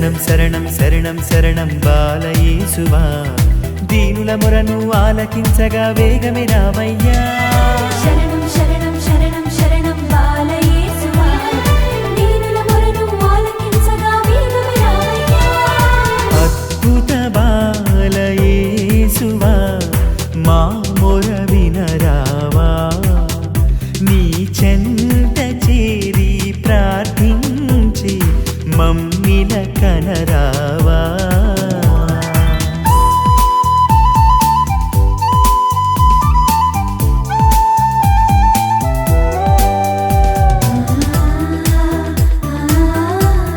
శరణం శరణం శరణం శరణం బాలయేసువా దీనుల మొరను ఆలకించగా వేగమే రావయ్యా శరణం శరణం శరణం శరణం బాలయేసువా దీనుల మొరను ఆలకించగా వేగమే రావయ్యా అద్భుత బాలయేసువా మా మొర వినరావా నీ చెంత చేరి ప్రార్థించి మమ్మిల కనరావా